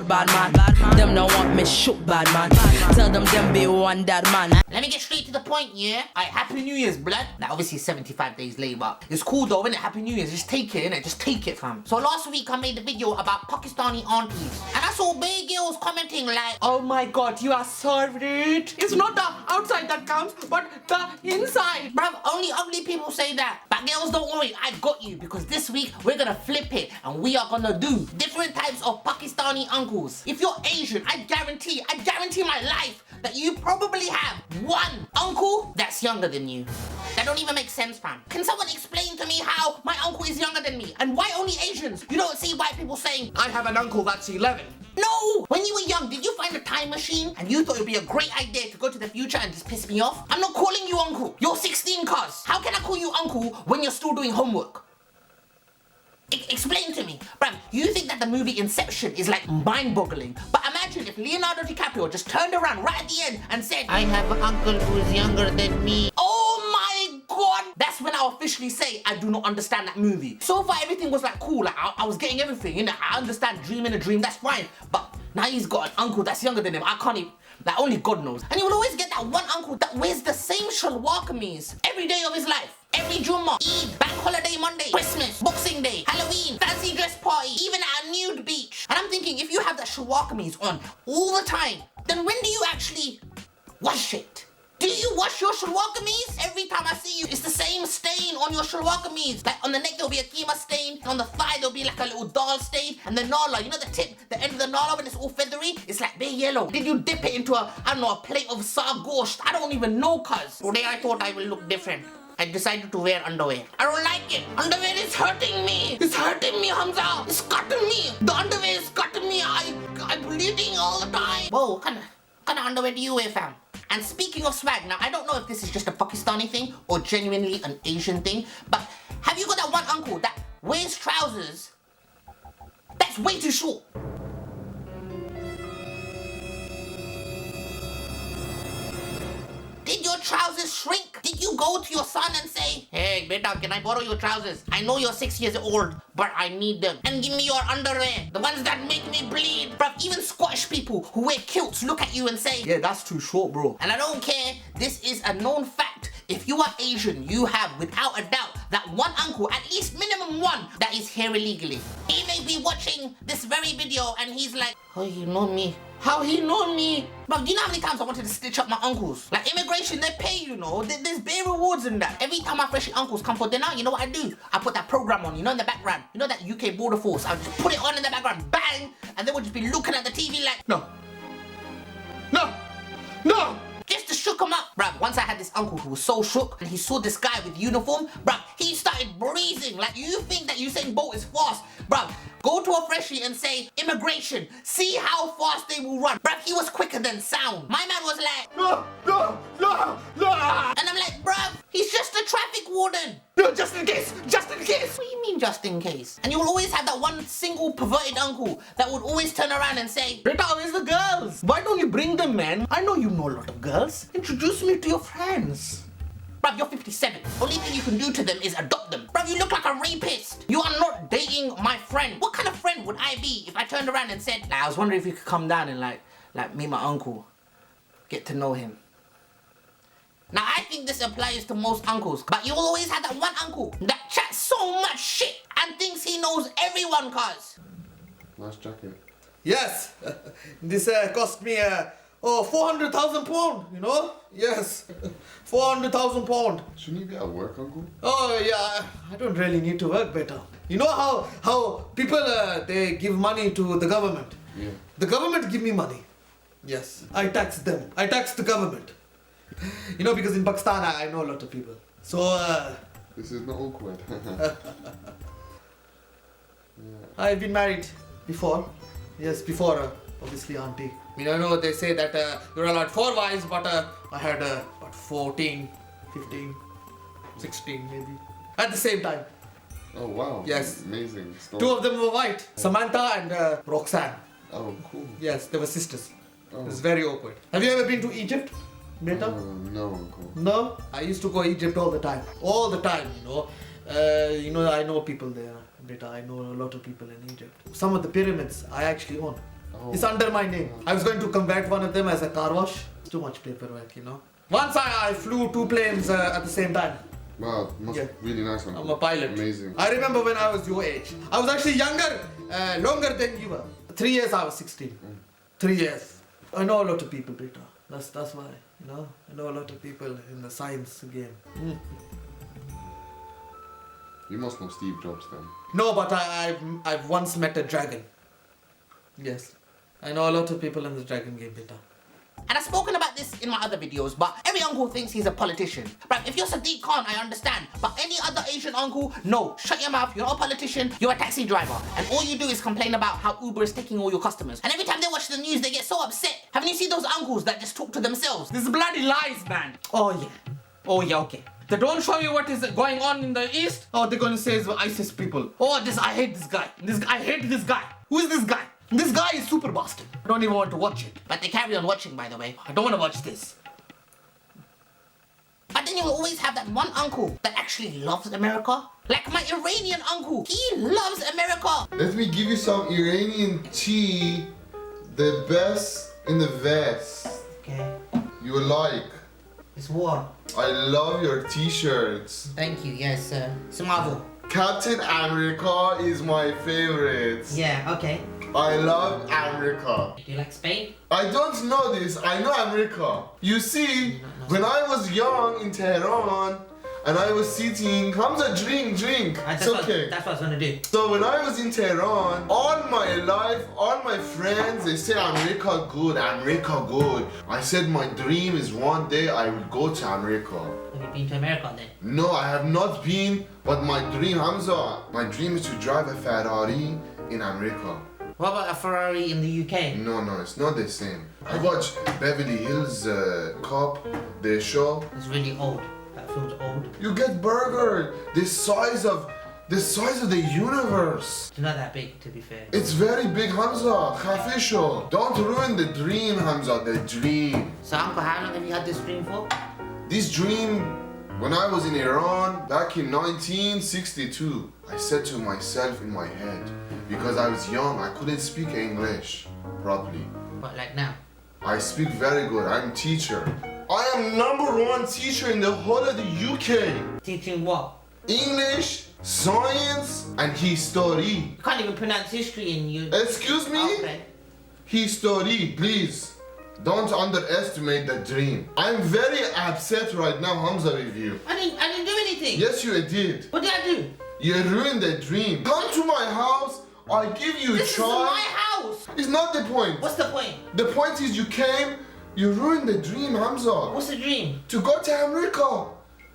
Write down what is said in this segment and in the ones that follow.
Bad man, them don't want me shook bad man. Tell them be one that man. Let me get straight to the point, yeah? Alright, Happy New Year's, blood. Now, obviously 75 days late, but it's cool though, innit? Happy New Year's, just take it, innit? Just take it, fam. So last week I made a video about Pakistani aunties, and I saw big girls commenting like, oh my god, you are so rude. It's not the outside that counts, but the inside. Bruv, only ugly people say that. But girls, don't worry, I got you, because this week we're gonna flip it, and we are gonna do different types of Pakistani uncles. If you're Asian, I guarantee my life that you probably have one uncle that's younger than you. That don't even make sense, fam. Can someone explain to me how my uncle is younger than me? And why only Asians? You don't see white people saying, I have an uncle that's 11. No! When you were young, did you find a time machine and you thought it would be a great idea to go to the future and just piss me off? I'm not calling you uncle. You're 16, cuz. How can I call you uncle when you're still doing homework? Explain to me. Bruv, you think that the movie Inception is like mind-boggling, but imagine if Leonardo DiCaprio just turned around right at the end and said, I have an uncle who is younger than me. Oh my god! That's when I'll officially say I do not understand that movie. So far everything was like cool, like I was getting everything, you know, I understand dreaming a dream, that's fine. But now he's got an uncle that's younger than him, I can't even, like only God knows. And you will always get that one uncle that wears the same shalwar kameez every day of his life. Every Jummah, Eid, Bank Holiday Monday, Christmas, Boxing Day, Halloween, fancy dress party, even at a nude beach. And I'm thinking, if you have that shalwar kameez on all the time, then when do you actually wash it? Do you wash your shalwar kameez? Every time I see you, it's the same stain on your shalwar kameez. Like on the neck there'll be a keema stain, on the thigh there'll be like a little dal stain, and the nala, you know the tip, the end of the nala when it's all feathery, it's like bare yellow. Did you dip it into a, I don't know, a plate of sargosht? I don't even know, cuz. Today I thought I will look different. I decided to wear underwear. I don't like it. Underwear is hurting me. It's hurting me, Humza. It's cutting me. The underwear is cutting me. I'm bleeding all the time. Whoa, what kind of underwear do you wear, fam? And speaking of swag, now I don't know if this is just a Pakistani thing or genuinely an Asian thing, but have you got that one uncle that wears trousers that's way too short? Did your trousers shrink? Did you go to your son and say, hey, beta, can I borrow your trousers? I know you're 6 years old, but I need them. And give me your underwear, the ones that make me bleed. Bruv, even Scottish people who wear kilts look at you and say, yeah, that's too short, bro. And I don't care, this is a known fact. If you are Asian, you have, without a doubt, that one uncle, at least minimum one, that is here illegally. He may be watching this very video and he's like, oh, you know me. How he know me? But do you know how many times I wanted to stitch up my uncles? Like immigration, they pay, you know. There's bare rewards in that. Every time my freshie uncles come for dinner, you know what I do? I put that program on, you know, in the background. You know that UK border force? I just put it on in the background, bang! And they would just be looking at the TV like, no. No! No! Just to shook him up. Bruv, once I had this uncle who was so shook and he saw this guy with uniform, bruv, he started breathing. Like, you think that Usain Bolt is fast. Bruv, go to a freshie and say, immigration, see how fast they will run. Bruv, he was quicker than sound. My man was like, no, no, no, no. And I'm like, bruv, he's just a traffic warden. No, just in case, just in case. What do you mean just in case? And you will always have that one single perverted uncle that would always turn around and say, Rita, where's the girls? Why don't you bring them, man? I know you know a lot of girls. Introduce me to your friends. Bruv, you're 57. Only thing you can do to them is adopt them. Bruv, you look like a rapist. You are not dating my friend. What kind of friend would I be if I turned around and said, I was wondering if you could come down and like meet my uncle. Get to know him. Now, I think this applies to most uncles, but you will always have that one uncle that chats so much shit and thinks he knows everyone, cuz. Nice jacket. Yes, this cost me 400,000 pound, you know? Yes, 400,000 pound. Shouldn't you be at work, uncle? Oh yeah, I don't really need to work better. You know how people, they give money to the government? Yeah. The government give me money. Yes, I tax them. I tax the government. You know, because in Pakistan, I know a lot of people. So, This is not awkward. Yeah. I've been married before. Yes, before, obviously, auntie. I mean, I know they say that you're allowed 4 wives, but I had about 14, 15, 16 maybe. At the same time. Oh wow. Yes. Amazing. Story. Two of them were white. Samantha and Roxanne. Oh cool. Yes, they were sisters. Oh. It's very awkward. Have you ever been to Egypt, Beta? No, uncle. No? I used to go to Egypt all the time. All the time, you know. I know people there, Beta. I know a lot of people in Egypt. Some of the pyramids I actually own. Oh. It's under my name. I was going to convert one of them as a car wash. It's too much paperwork, you know. Once I flew 2 planes at the same time. Wow, must Yeah. really nice uncle. I'm a pilot. Amazing. I remember when I was your age. I was actually younger, longer than you were. 3 years I was 16. 3 years. I know a lot of people, Beta. That's why, you know. I know a lot of people in the science game. You must know Steve Jobs then. No, but I've once met a dragon. Yes. I know a lot of people in the dragon game, Beta. And I've spoken about this in my other videos, but every uncle thinks he's a politician. But if you're Sadiq Khan, I understand. But any other Asian uncle, no. Shut your mouth, you're not a politician, you're a taxi driver. And all you do is complain about how Uber is taking all your customers. And every time they watch the news, they get so upset. Haven't you seen those uncles that just talk to themselves? This is bloody lies, man. Oh yeah. Oh yeah, okay. They don't show you what is going on in the east. Oh, they're gonna say it's ISIS people. Oh, I hate this guy. I hate this guy. Who is this guy? This guy is super bastard. I don't even want to watch it. But they carry on watching, by the way. I don't want to watch this. But then you'll always have that one uncle that actually loves America. Like my Iranian uncle. He loves America. Let me give you some Iranian tea, the best in the West. Okay. You will like. It's war. I love your t-shirts. Thank you, yes, sir. Samavo. Captain America is my favorite. Yeah, okay. I love America. Do you like Spain? I don't know this, I know America. You see, when I was young in Tehran, and I was sitting, Humza, drink. It's okay. That's what I was gonna do. So when I was in Tehran, all my life, all my friends, they say America good. I said my dream is one day I will go to America. Have you been to America then? No, I have not been, but my dream, Hamza, my dream is to drive a Ferrari in America. What about a Ferrari in the UK? No, it's not the same. I watched Beverly Hills Cop, the show. It's really old. That film's old. You get burger, the size of the universe. It's not that big, to be fair. It's very big, Hamza. Khafi sho. Don't ruin the dream, Hamza. The dream. So, Uncle, how long have you had this dream for? This dream, when I was in Iran back in 1962, I said to myself in my head, because I was young, I couldn't speak English properly. But like now? I speak very good. I'm a teacher. I am #1 teacher in the whole of the UK. Teaching what? English, science, and history. You can't even pronounce history in you. Excuse me? Okay. History, please. Don't underestimate the dream. I'm very upset right now, Hamza, with you. I didn't do anything. Yes, you did. What did I do? You ruined the dream. Come to my house. I give you a This is child. my house. It's not the point. What's the point? The point is you came, you ruined the dream, Hamza. What's the dream? To go to America.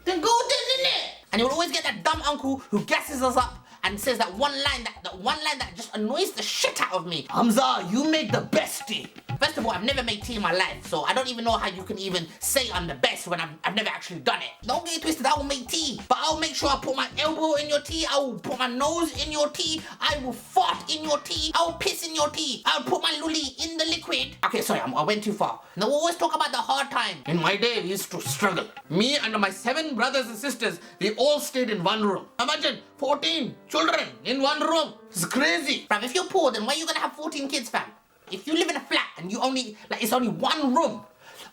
Then go to it. And you'll always get that dumb uncle who gasses us up and says that one line that just annoys the shit out of me. Hamza, you make the best tea. First of all, I've never made tea in my life, so I don't even know how you can even say I'm the best when I've never actually done it. Don't get it twisted, I will make tea, but I'll make sure I put my elbow in your tea, I will put my nose in your tea, I will fart in your tea, I will piss in your tea, I will put my lully in the liquid. Okay, sorry, I went too far. Now we always talk about the hard time. In my day, we used to struggle. Me and my 7 brothers and sisters, we all stayed in one room. Imagine 14 children in one room. It's crazy. Bruv, if you're poor, then why are you gonna have 14 kids, fam? If you live in a flat and it's only one room,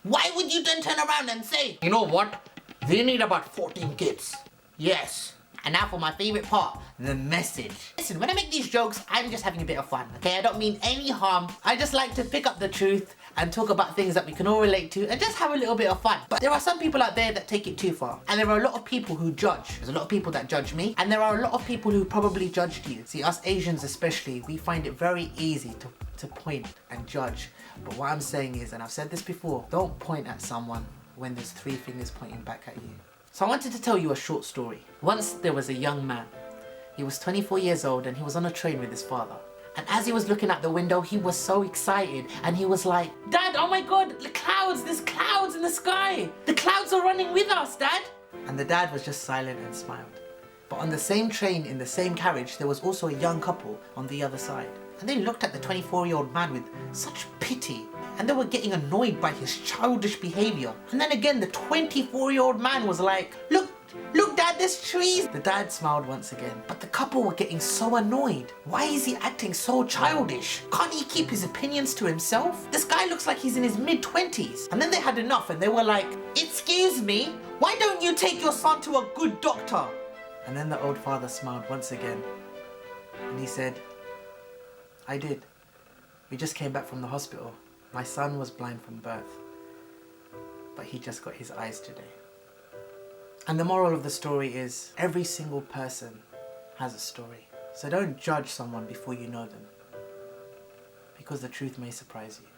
why would you then turn around and say, You know what? We need about 14 kids. yes? And now for my favorite part, the message. Listen, when I make these jokes, I'm just having a bit of fun, okay? I don't mean any harm. I just like to pick up the truth and talk about things that we can all relate to and just have a little bit of fun. But there are some people out there that take it too far. And there are a lot of people who judge. There's a lot of people that judge me. And there are a lot of people who probably judged you. See, us Asians especially, we find it very easy to point and judge. But what I'm saying is, and I've said this before, don't point at someone when there's 3 fingers pointing back at you. So I wanted to tell you a short story. Once there was a young man. He was 24 years old and he was on a train with his father. And as he was looking out the window, he was so excited and he was like, Dad, oh my God, the clouds, there's clouds in the sky. The clouds are running with us, Dad. And the dad was just silent and smiled. But on the same train, in the same carriage, there was also a young couple on the other side. And they looked at the 24-year-old man with such pity, and they were getting annoyed by his childish behavior. And then again, the 24-year-old man was like, look dad, there's trees. The dad smiled once again, but the couple were getting so annoyed. Why is he acting so childish? Can't he keep his opinions to himself? This guy looks like he's in his mid-20s. And then they had enough and they were like, excuse me, why don't you take your son to a good doctor? And then the old father smiled once again, and he said, I did. We just came back from the hospital. My son was blind from birth, but he just got his eyes today. And the moral of the story is, every single person has a story. So don't judge someone before you know them, because the truth may surprise you.